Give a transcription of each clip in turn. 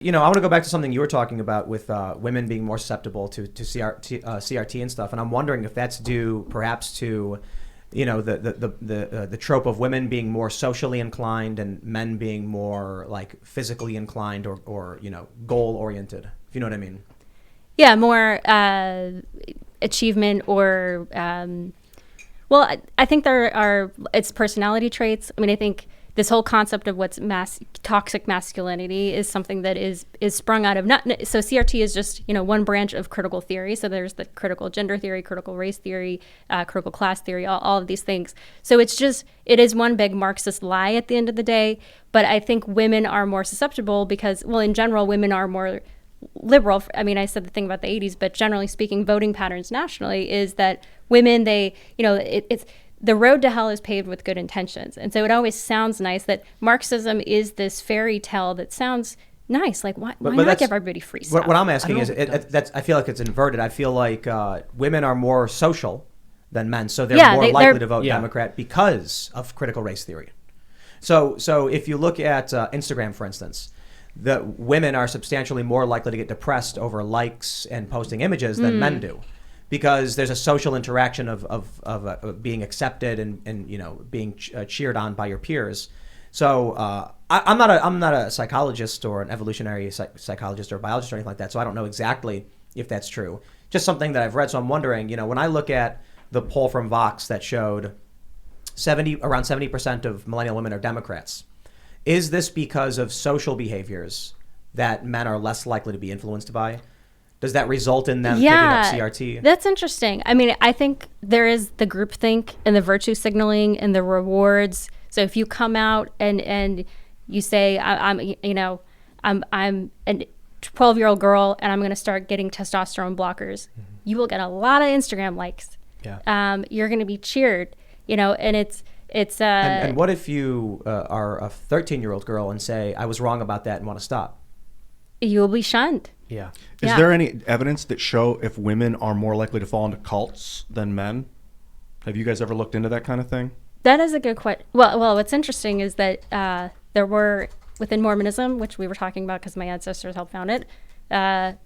I want to go back to something you were talking about with women being more susceptible to CRT and stuff, and I'm wondering if that's due perhaps to, the trope of women being more socially inclined and men being more like physically inclined or goal oriented. If you know what I mean? Yeah, more achievement or I think it's personality traits. I mean, I think this whole concept of what's toxic masculinity is something that is sprung out of so CRT is just one branch of critical theory. So there's the critical gender theory, critical race theory, critical class theory, all of these things. So it is one big Marxist lie at the end of the day. But I think women are more susceptible because, well, in general, women are more liberal. I mean, I said the thing about the 80s, but generally speaking, voting patterns nationally is that women, it's the road to hell is paved with good intentions. And so it always sounds nice that Marxism is this fairy tale that sounds nice. Like, why not give everybody free stuff? What I'm asking is, I feel like it's inverted. I feel like women are more social than men, so they're more likely to vote Democrat because of critical race theory. So if you look at Instagram, for instance, the women are substantially more likely to get depressed over likes and posting images than men do. Because there's a social interaction of being accepted and being cheered on by your peers. So I'm not a psychologist or an evolutionary psychologist or biologist or anything like that. So I don't know exactly if that's true. Just something that I've read. So I'm wondering, when I look at the poll from Vox that showed around 70% of millennial women are Democrats, is this because of social behaviors that men are less likely to be influenced by? Does that result in them picking up CRT? That's interesting. I mean, I think there is the groupthink and the virtue signaling and the rewards. So if you come out and you say, I'm a 12-year-old girl and I'm going to start getting testosterone blockers, you will get a lot of Instagram likes. Yeah. You're going to be cheered, and it's. And what if you are a 13-year-old girl and say, I was wrong about that and want to stop? You will be shunned. Yeah. Is there any evidence that show if women are more likely to fall into cults than men? Have you guys ever looked into that kind of thing? That is a good question. Well, what's interesting is that there were, within Mormonism, which we were talking about because my ancestors helped found it,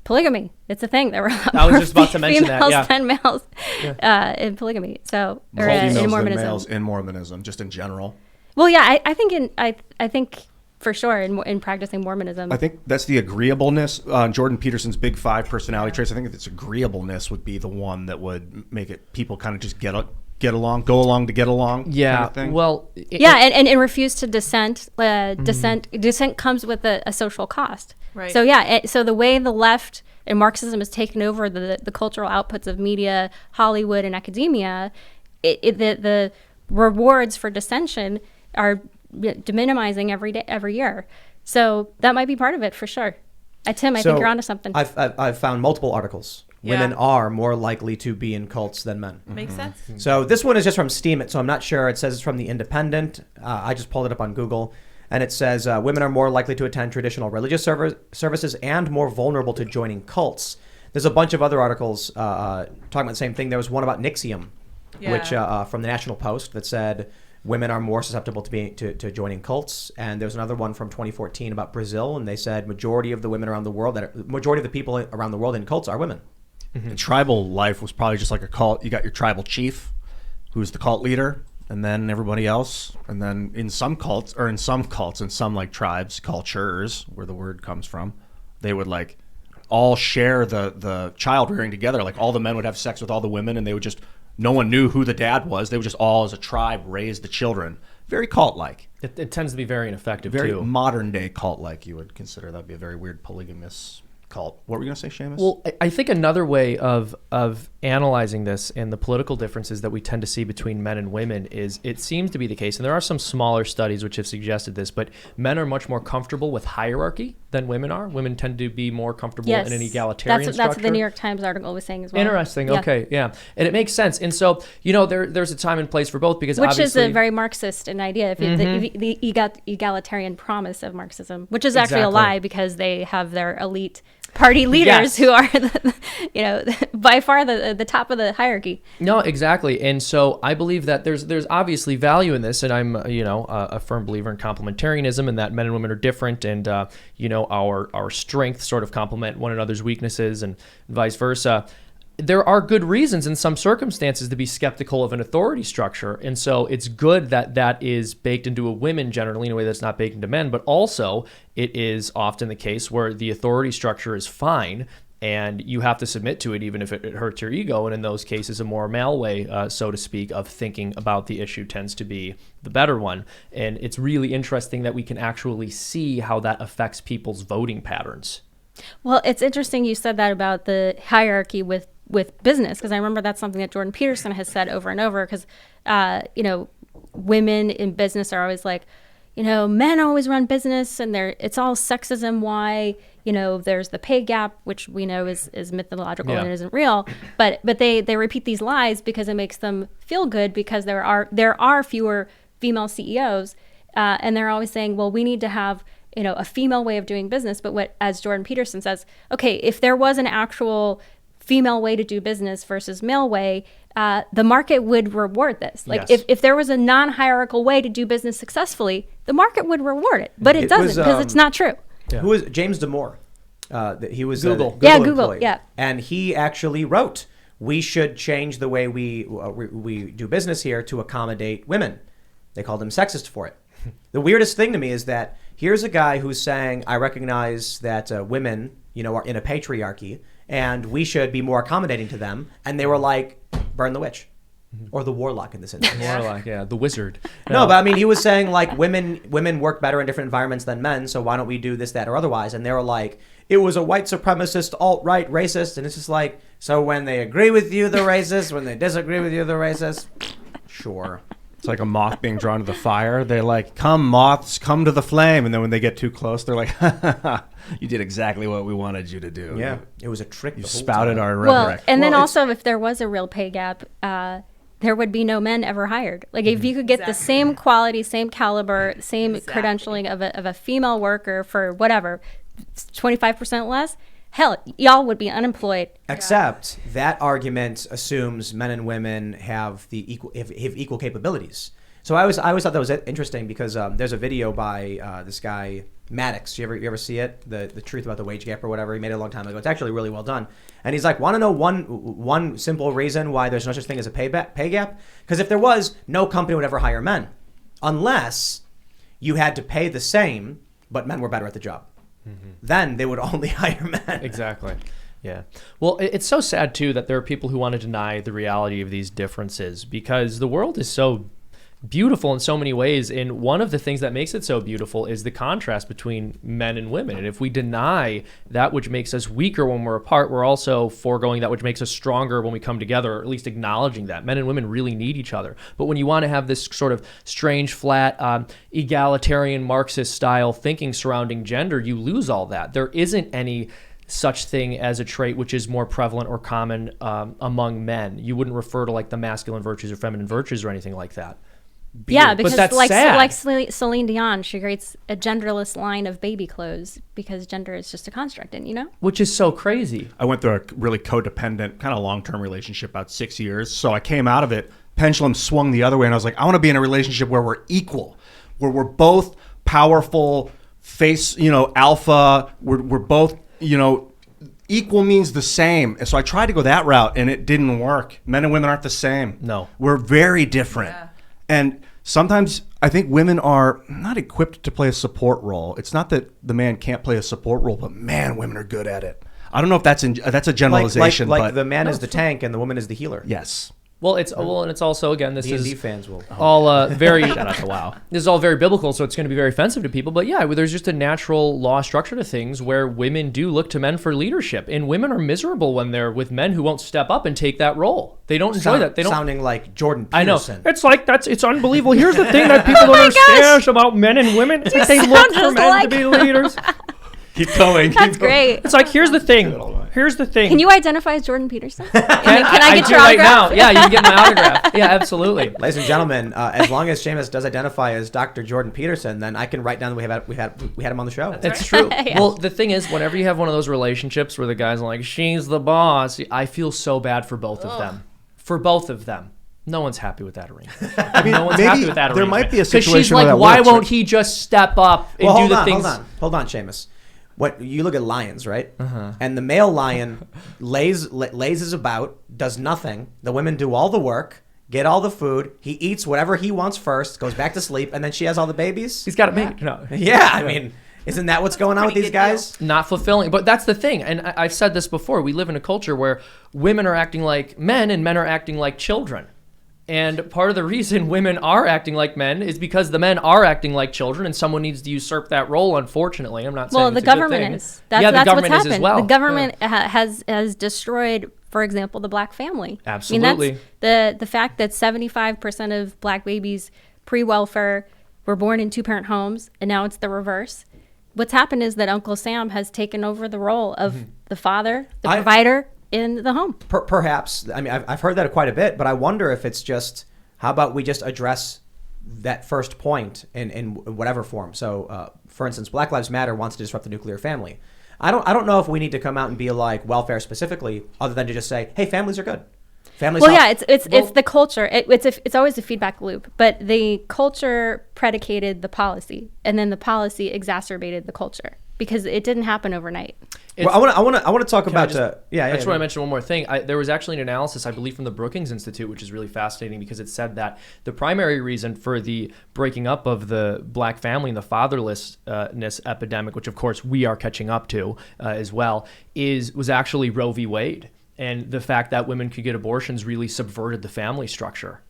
polygamy. It's a thing. There were a lot more females than males in polygamy. So, or in Mormonism. Than males in Mormonism, just in general. Well, yeah, I think for sure, in practicing Mormonism. I think that's the agreeableness. Jordan Peterson's Big Five personality traits. I think this agreeableness would be the one that would make it people kind of just go along to get along. Yeah. Kind of thing. Well. And refuse to dissent. Dissent comes with a social cost. Right. So so the way the left and Marxism has taken over the cultural outputs of media, Hollywood, and academia, the rewards for dissension are minimizing every year. So that might be part of it for sure. Tim, I think you're onto something. I've found multiple articles. Women are more likely to be in cults than men. Makes sense. So this one is just from Steam, so I'm not sure. It says it's from The Independent. I just pulled it up on Google, and it says women are more likely to attend traditional religious services and more vulnerable to joining cults. There's a bunch of other articles talking about the same thing. There was one about Nixium, which from the National Post that said women are more susceptible to joining cults. And there's another one from 2014 about Brazil, and they said majority of the people around the world in cults are women. Mm-hmm. Tribal life was probably just like a cult. You got your tribal chief, who's the cult leader, and then everybody else. And then in some like tribes, cultures, where the word comes from, they would like all share the child rearing together. Like all the men would have sex with all the women, and they would just. No one knew who the dad was. They would just all, as a tribe, raise the children. Very cult-like. It tends to be very ineffective, very too. Very modern-day cult-like, you would consider. That would be a very weird polygamous cult. What were you going to say, Seamus? Well, I think another way of analyzing this and the political differences that we tend to see between men and women is it seems to be the case, and there are some smaller studies which have suggested this, but men are much more comfortable with hierarchy than women are. Women tend to be more comfortable in an egalitarian structure. That's what the New York Times article was saying as well. Interesting. Yeah. Okay. Yeah. And it makes sense. And so, there's a time and place for both because which is a very Marxist an idea, the egalitarian promise of Marxism, which is actually a lie because they have their elite party leaders who are, by far the top of the hierarchy. No, exactly. And so I believe that there's obviously value in this, and I'm a firm believer in complementarianism, and that men and women are different, and our strengths sort of complement one another's weaknesses, and vice versa. There are good reasons in some circumstances to be skeptical of an authority structure. And so it's good that that is baked into women generally in a way that's not baked into men, but also it is often the case where the authority structure is fine and you have to submit to it even if it hurts your ego. And in those cases, a more male way, so to speak, of thinking about the issue tends to be the better one. And it's really interesting that we can actually see how that affects people's voting patterns. Well, it's interesting you said that about the hierarchy with business, because I remember that's something that Jordan Peterson has said over and over, because, women in business are always like, men always run business and it's all sexism. Why, there's the pay gap, which we know is mythological and it isn't real, but they repeat these lies because it makes them feel good, because there are fewer female CEOs, and they're always saying, well, we need to have a female way of doing business. But as Jordan Peterson says, okay, if there was an actual female way to do business versus male way, the market would reward this. Like if there was a non-hierarchical way to do business successfully, the market would reward it, but it doesn't, because it's not true. Yeah. Who was James Damore? He was Google. Google Google. Yeah, and he actually wrote, "We should change the way we do business here to accommodate women." They called him sexist for it. The weirdest thing to me is that here's a guy who's saying, "I recognize that women, are in a patriarchy, and we should be more accommodating to them." And they were like, burn the witch. Or the warlock in this instance. Warlock, the wizard. No, but I mean, he was saying like women work better in different environments than men, so why don't we do this, that, or otherwise? And they were like, it was a white supremacist, alt-right racist. And it's just like, so when they agree with you, they're racist. When they disagree with you, they're racist. Sure. It's like a moth being drawn to the fire. They're like, come moths, come to the flame. And then when they get too close, they're like, ha, ha, ha, you did exactly what we wanted you to do. Yeah, it was a trick. You spouted our rhetoric. rhetoric. And then also, if there was a real pay gap, there would be no men ever hired. Like if you could get the same quality, same caliber, same credentialing of a female worker for whatever, 25% less, hell, y'all would be unemployed. Except that argument assumes men and women have equal capabilities. So I always thought that was interesting, because there's a video by this guy Maddox. You ever see it? The Truth About the Wage Gap or whatever. He made it a long time ago. It's actually really well done. And he's like, want to know one simple reason why there's no such thing as a pay gap? Because if there was, no company would ever hire men, unless you had to pay the same, but men were better at the job. Mm-hmm. Then they would only hire men. Exactly. Yeah. Well, it's so sad too that there are people who want to deny the reality of these differences, because the world is so beautiful in so many ways, and one of the things that makes it so beautiful is the contrast between men and women. And if we deny that which makes us weaker when we're apart, we're also foregoing that which makes us stronger when we come together, or at least acknowledging that men and women really need each other. But when you want to have this sort of strange, flat, egalitarian Marxist style thinking surrounding gender, you lose all that. There isn't any such thing as a trait which is more prevalent or common among men. You wouldn't refer to like the masculine virtues or feminine virtues or anything like that. Yeah, because like Celine Dion, she creates a genderless line of baby clothes because gender is just a construct, and which is so crazy. I went through a really codependent kind of long-term relationship, about 6 years. So I came out of it, pendulum swung the other way, and I was like, I want to be in a relationship where we're equal, where we're both powerful, alpha. We're both, equal means the same. And so I tried to go that route, and it didn't work. Men and women aren't the same. No, we're very different. Yeah. And sometimes I think women are not equipped to play a support role. It's not that the man can't play a support role, but man, women are good at it. I don't know if that's a generalization. Like the man is the tank and the woman is the healer. Yes. Well, and it's also, again, this D&D is fans will all very shout out to WoW. This is all very biblical, so it's going to be very offensive to people. But yeah, there's just a natural law structure to things where women do look to men for leadership, and women are miserable when they're with men who won't step up and take that role. They don't enjoy that. They don't sounding like Jordan Peterson. I know. It's like it's unbelievable. Here's the thing that people don't understand about men and women. They look for men to be leaders. Keep going. That's great. It's like, here's the thing. here's the thing. Can you identify as Jordan Peterson? Can I get do your right autograph? now. Yeah, you can get my autograph. Yeah, absolutely. Ladies and gentlemen, as long as Seamus does identify as Dr. Jordan Peterson, then I can write down that we had him on the show. It's true. Yeah. Well, the thing is, whenever you have one of those relationships where the guy's like, she's the boss, I feel so bad for both of them. For both of them. No one's happy with that arrangement. I mean, no one's happy with that arrangement. There might be a situation she's like, where that why works, won't he just step up and do the things? Hold on, Seamus. What you look at lions, right? And the male lion lazes about, does nothing. The women do all the work, get all the food. He eats whatever he wants first, goes back to sleep, and then she has all the babies. He's got it made. No. Yeah, I mean, isn't that what's going on with these guys? Not fulfilling. But that's the thing. And I've said this before. We live in a culture where women are acting like men and men are acting like children. And part of the reason women are acting like men is because the men are acting like children, and someone needs to usurp that role. Unfortunately, I'm not saying well, the government is. That's the government what's is as happened. well. The government has destroyed, for example, the black family. Absolutely. I mean, that's the fact that 75% of black babies pre-welfare were born in two-parent homes, and now it's the reverse. What's happened is that Uncle Sam has taken over the role of the father, the provider in the home. Perhaps. I mean, I've heard that quite a bit, but I wonder if it's just, how about we just address that first point in whatever form? So, for instance, Black Lives Matter wants to disrupt the nuclear family. I don't know if we need to come out and be like welfare specifically, other than to just say, hey, families are good. Families. Well, yeah, it's the culture. It's always a feedback loop, but the culture predicated the policy, and then the policy exacerbated the culture because it didn't happen overnight. Well, I want to talk about I just want to mention one more thing. There was actually an analysis, I believe, from the Brookings Institute, which is really fascinating because it said that the primary reason for the breaking up of the black family and the fatherlessness epidemic, which of course we are catching up to as well, was actually Roe v. Wade. And the fact that women could get abortions really subverted the family structure.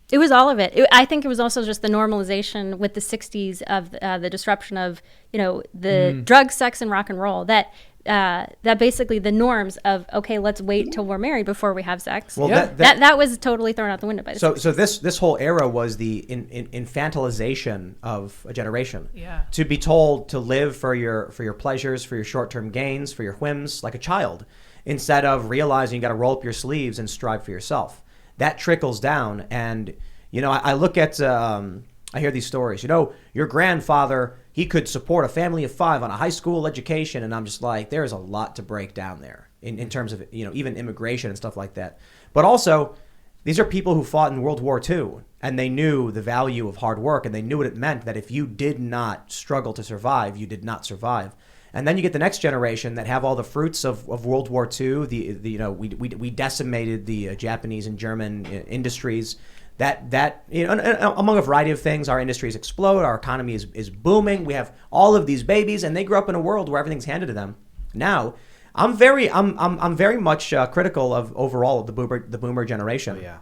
It was all of it. I think it was also just the normalization with the 60s of the disruption of, the drugs, sex, and rock and roll. That basically the norms of, okay, let's wait till we're married before we have sex. Well, that was totally thrown out the window by the 60s. So this whole era was the infantilization of a generation. Yeah. To be told to live for your pleasures, for your short-term gains, for your whims, like a child, instead of realizing you got to roll up your sleeves and strive for yourself. That trickles down, and I look at I hear these stories. Your grandfather, he could support a family of 5 on a high school education, and I'm just like, there's a lot to break down there in terms of even immigration and stuff like that. But also, these are people who fought in World War II, and they knew the value of hard work, and they knew what it meant that if you did not struggle to survive, you did not survive. And then you get the next generation that have all the fruits of World War II. We decimated the Japanese and German industries. That among a variety of things, our industries explode. Our economy is booming. We have all of these babies, and they grew up in a world where everything's handed to them. Now, I'm very much critical of overall the boomer generation. Oh, yeah.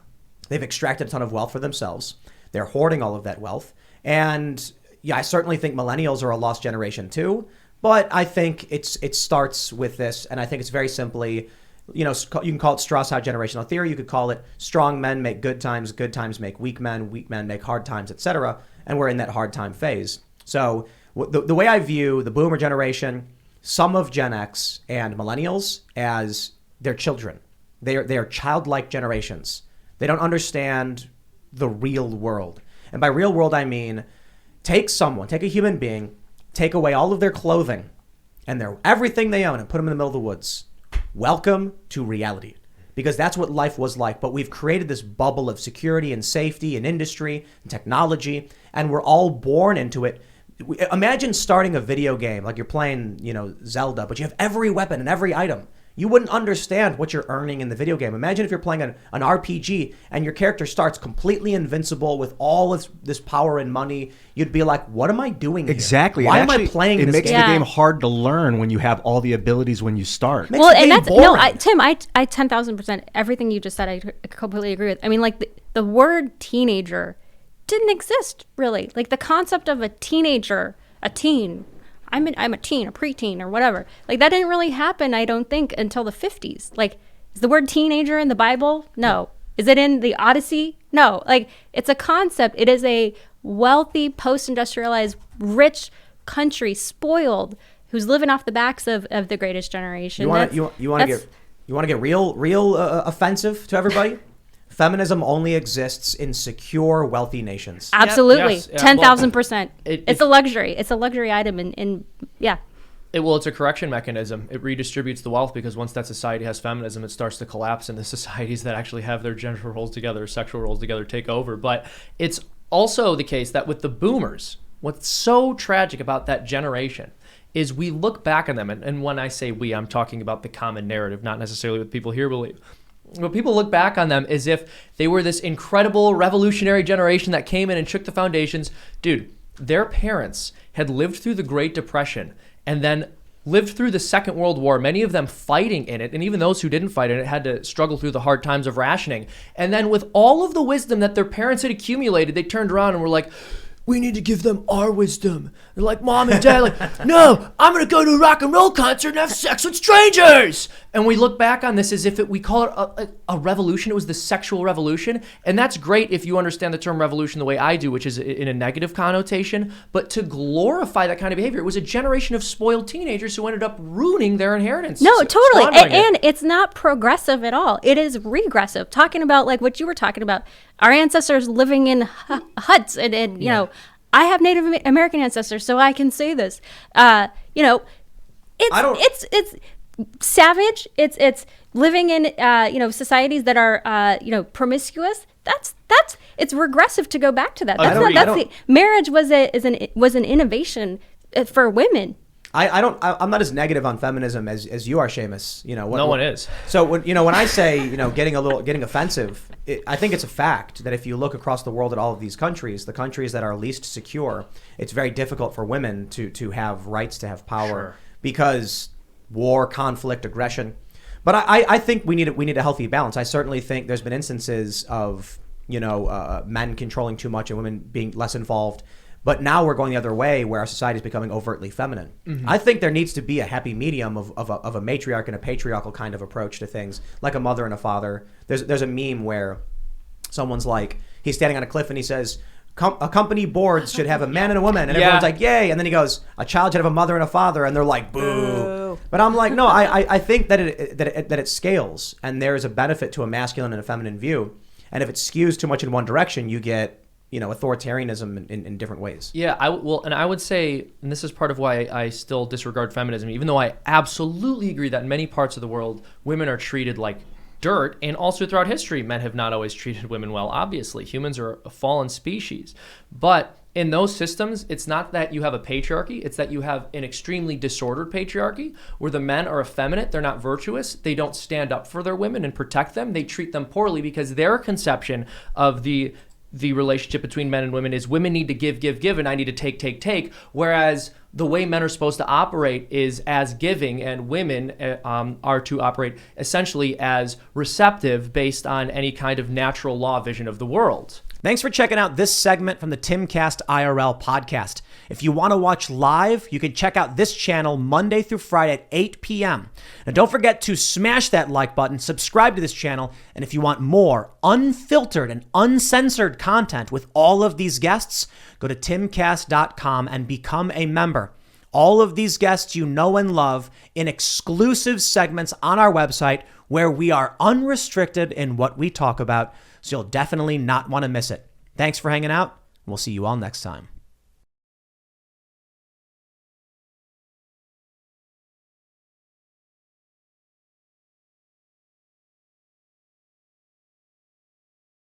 They've extracted a ton of wealth for themselves. They're hoarding all of that wealth, and yeah, I certainly think millennials are a lost generation too. But I think it starts with this, and I think it's very simply, you can call it Strauss-Howe generational theory. You could call it strong men make good times make weak men make hard times, etc. And we're in that hard time phase. So the way I view the boomer generation, some of Gen X and millennials as their children. They are childlike generations. They don't understand the real world. And by real world, I mean take a human being, take away all of their clothing and everything they own and put them in the middle of the woods. Welcome to reality, because that's what life was like. But we've created this bubble of security and safety and industry and technology, and we're all born into it. Imagine starting a video game like you're playing, Zelda, but you have every weapon and every item. You wouldn't understand what you're earning in the video game. Imagine if you're playing an RPG and your character starts completely invincible with all of this power and money. You'd be like, what am I doing here? Exactly. Why am I playing this game? It makes the game hard to learn when you have all the abilities when you start. Well, and that's boring. Tim, I 10,000% everything you just said, I completely agree with. I mean, like the word teenager didn't exist really. Like the concept of a teenager, a teen. I'm a teen, a preteen, or whatever. Like that didn't really happen, I don't think, until the 50s. Like, is the word teenager in the Bible? No. Is it in the Odyssey? No. Like, it's a concept. It is a wealthy, post-industrialized, rich country, spoiled, who's living off the backs of the greatest generation. You want to get real offensive to everybody? Feminism only exists in secure, wealthy nations. Absolutely. Yes. 10,000%. It's a luxury. It's a luxury item. And it's a correction mechanism. It redistributes the wealth, because once that society has feminism, it starts to collapse, and the societies that actually have their gender roles together, sexual roles together, take over. But it's also the case that with the boomers, what's so tragic about that generation is we look back on them, and when I say we, I'm talking about the common narrative, not necessarily what people here believe. But people look back on them as if they were this incredible revolutionary generation that came in and shook the foundations. Dude, their parents had lived through the Great Depression and then lived through the Second World War, many of them fighting in it, and even those who didn't fight in it had to struggle through the hard times of rationing. And then with all of the wisdom that their parents had accumulated, they turned around and were like, we need to give them our wisdom. They're like, Mom and Dad, like, no, I'm going to go to a rock and roll concert and have sex with strangers. And we look back on this as if we call it a revolution. It was the sexual revolution. And that's great if you understand the term revolution the way I do, which is in a negative connotation. But to glorify that kind of behavior, it was a generation of spoiled teenagers who ended up ruining their inheritance. No, totally. And it's not progressive at all. It is regressive. Talking about like what you were talking about, our ancestors living in huts and you know, I have Native American ancestors, so I can say this. You know, it's savage. It's living in you know, societies that are you know, promiscuous. That's it's regressive to go back to that. Marriage was an innovation for women. I'm not as negative on feminism as you are, Seamus. You know, no one is. So when I say, you know, getting offensive, I think it's a fact that if you look across the world at all of these countries, the countries that are least secure, it's very difficult for women to have rights, to have power, because war, conflict, aggression. But I think we need a healthy balance. I certainly think there's been instances of, you know, men controlling too much and women being less involved. But now we're going the other way, where our society is becoming overtly feminine. Mm-hmm. I think there needs to be a happy medium of a matriarch and a patriarchal kind of approach to things, like a mother and a father. There's a meme where someone's like, he's standing on a cliff and he says, a company board should have a man and a woman. And everyone's like, yay. And then he goes, a child should have a mother and a father. And they're like, boo. But I'm like, no, I think that it scales. And there is a benefit to a masculine and a feminine view. And if it skews too much in one direction, you get, you know, authoritarianism in different ways. Yeah, I would say, and this is part of why I still disregard feminism, even though I absolutely agree that in many parts of the world, women are treated like dirt, and also throughout history, men have not always treated women well, obviously. Humans are a fallen species. But in those systems, it's not that you have a patriarchy, it's that you have an extremely disordered patriarchy, where the men are effeminate, they're not virtuous, they don't stand up for their women and protect them, they treat them poorly, because their conception of the relationship between men and women is women need to give, and I need to take, whereas the way men are supposed to operate is as giving, and women are to operate essentially as receptive based on any kind of natural law vision of the world. Thanks for checking out this segment from the Timcast IRL podcast. If you want to watch live, you can check out this channel Monday through Friday at 8 p.m. And don't forget to smash that like button, subscribe to this channel, and if you want more unfiltered and uncensored content with all of these guests, go to timcast.com and become a member. All of these guests you know and love in exclusive segments on our website, where we are unrestricted in what we talk about, so you'll definitely not want to miss it. Thanks for hanging out. We'll see you all next time.